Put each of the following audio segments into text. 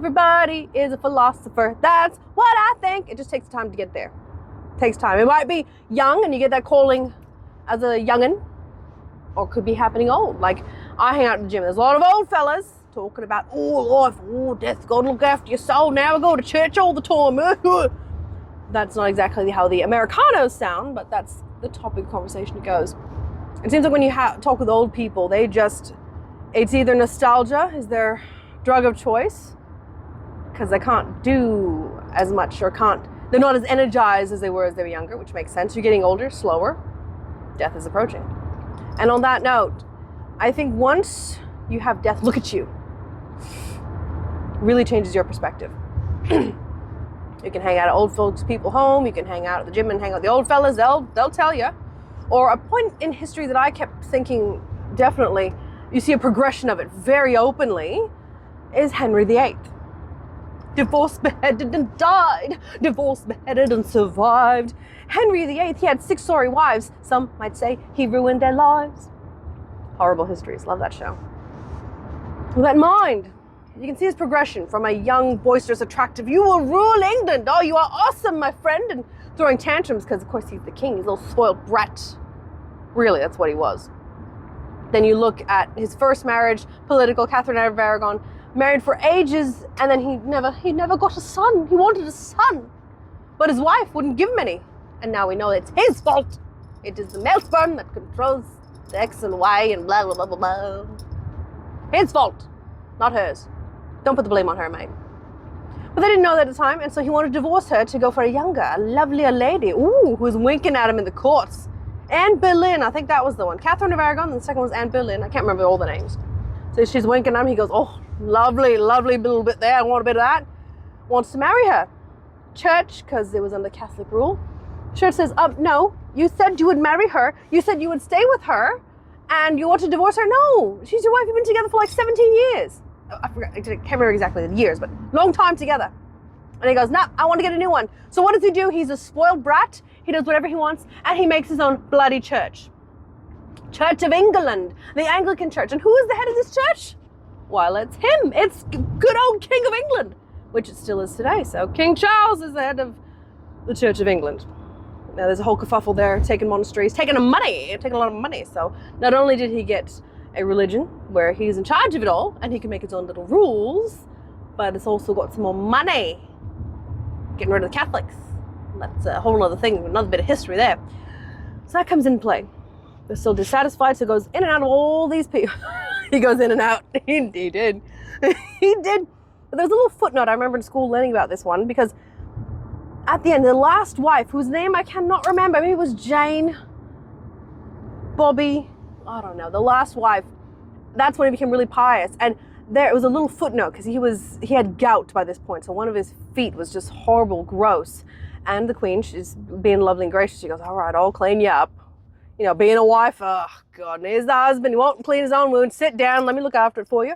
Everybody is a philosopher. That's what I think. It just takes time to get there. It takes time. It might be young and you get that calling as a youngin', or it could be happening old. Like, I hang out in the gym. There's a lot of old fellas talking about, life, death, God look after your soul. Now I go to church all the time. That's not exactly how the Americanos sound, but that's the topic of conversation it goes. It seems like when you talk with old people, it's either nostalgia is their drug of choice, because they can't do as much they're not as energized as they were younger, which makes sense. You're getting older, slower, death is approaching. And on that note, I think once you have death look at you, really changes your perspective. You can hang out at old folks' people home, you can hang out at the gym and hang out with the old fellas, they'll tell you. Or a point in history that I kept thinking, definitely, you see a progression of it very openly, is Henry VIII. Divorced, beheaded, and died. Divorced, beheaded, and survived. Henry VIII, he had 6 sorry wives. Some might say he ruined their lives. Horrible histories. Love that show. With that in mind, you can see his progression from a young, boisterous, attractive, you will rule England. Oh, you are awesome, my friend. And throwing tantrums because, of course, he's the king. He's a little spoiled brat. Really, that's what he was. Then you look at his first marriage, political, Catherine of Aragon, married for ages, and then he never got a son. He wanted a son, but his wife wouldn't give him any. And now we know it's his fault. It is the male sperm that controls the X and Y and blah, blah, blah, blah, blah. His fault, not hers. Don't put the blame on her, mate. But they didn't know that at the time, and so he wanted to divorce her to go for a lovelier lady, who was winking at him in the courts. Anne Boleyn, I think that was the one. Catherine of Aragon, and the second was Anne Boleyn. I can't remember all the names. So she's winking at him. He goes, oh, lovely, lovely little bit there. I want a bit of that. Wants to marry her. Church, because it was under Catholic rule. Church says, no, you said you would marry her. You said you would stay with her, and you want to divorce her? No, she's your wife. You've been together for like 17 years. I forgot, I can't remember exactly the years, but long time together. And he goes, nah, I want to get a new one. So what does he do? He's a spoiled brat. He does whatever he wants, and he makes his own bloody church. Church of England, the Anglican Church. And who is the head of this church? Well, it's him. It's good old King of England, which it still is today. So King Charles is the head of the Church of England. Now, there's a whole kerfuffle there, taking monasteries, taking a lot of money. So not only did he get a religion where he's in charge of it all, and he can make his own little rules, but it's also got some more money. Getting rid of the Catholics. That's a whole other thing, another bit of history there. So that comes in play. They're still dissatisfied, so goes in and out of all these people. He goes in and out. He did. He did. But there was a little footnote I remember in school learning about this one, because at the end, the last wife, whose name I cannot remember, maybe it was Jane, Bobby, I don't know, the last wife, that's when he became really pious. And there was a little footnote, because he had gout by this point, so one of his feet was just horrible, gross. And the queen, she's being lovely and gracious. She goes, all right, I'll clean you up. You know, being a wife, oh, God, and he's the husband. He won't clean his own wound. Sit down. Let me look after it for you.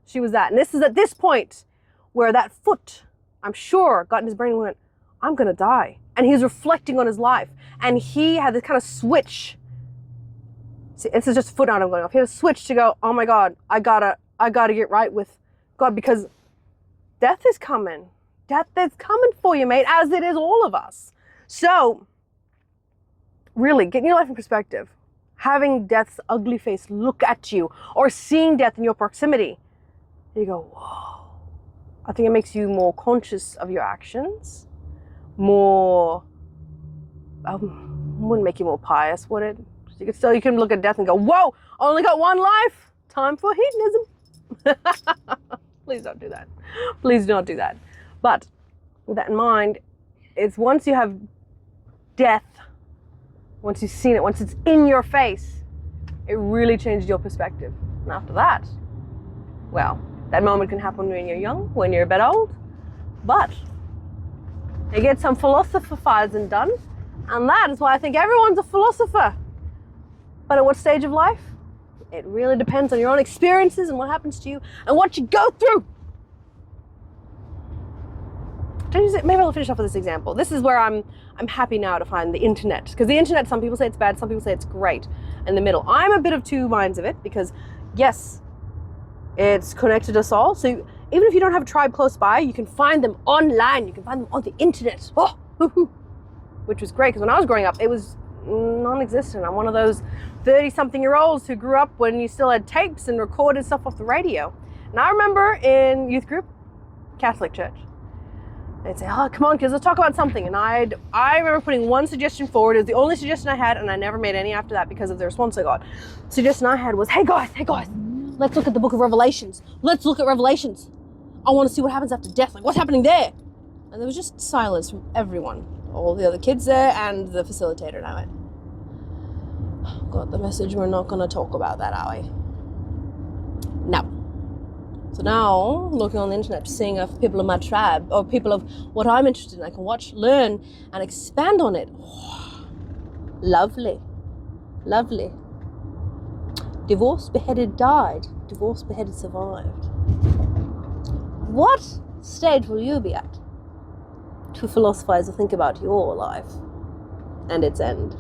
She was that. And this is at this point where that foot, I'm sure, got in his brain and went, I'm going to die. And he's reflecting on his life. And he had this kind of switch. See, this is just a footnote I'm going off. He had a switch to go, oh, my God, I gotta get right with God, because death is coming. Death is coming for you, mate, as it is all of us. So, really, getting your life in perspective, having death's ugly face look at you, or seeing death in your proximity, you go, whoa. I think it makes you more conscious of your actions, more, wouldn't make you more pious, would it? You can look at death and go, whoa, only got one life, time for hedonism. Please don't do that. Please do not do that. But with that in mind, it's once you have death, once you've seen it, once it's in your face, it really changes your perspective. And after that, well, that moment can happen when you're young, when you're a bit old, but you get some philosophizing done, and that is why I think everyone's a philosopher. But at what stage of life? It really depends on your own experiences and what happens to you and what you go through. Maybe I'll finish off with this example. This is where I'm happy now to find the internet, because the internet, some people say it's bad, some people say it's great. In the middle, I'm a bit of two minds of it, because yes, it's connected us all. So even if you don't have a tribe close by, you can find them online. You can find them on the internet. Oh, which was great, because when I was growing up, it was non-existent. I'm one of those 30-something-year-olds who grew up when you still had tapes and recorded stuff off the radio. And I remember in youth group, Catholic church, they'd say, oh, come on, kids, let's talk about something. And I remember putting one suggestion forward. It was the only suggestion I had, and I never made any after that because of the response I got. The suggestion I had was, hey guys, let's look at the book of Revelations. Let's look at Revelations. I want to see what happens after death. Like, what's happening there? And there was just silence from everyone. All the other kids there and the facilitator. And I went, oh, got the message. We're not going to talk about that, are we? No. So now, looking on the internet, seeing if people of my tribe or people of what I'm interested in, I can watch, learn, and expand on it. Oh, lovely. Lovely. Divorced, beheaded, died. Divorced, beheaded, survived. What stage will you be at to philosophize or think about your life and its end?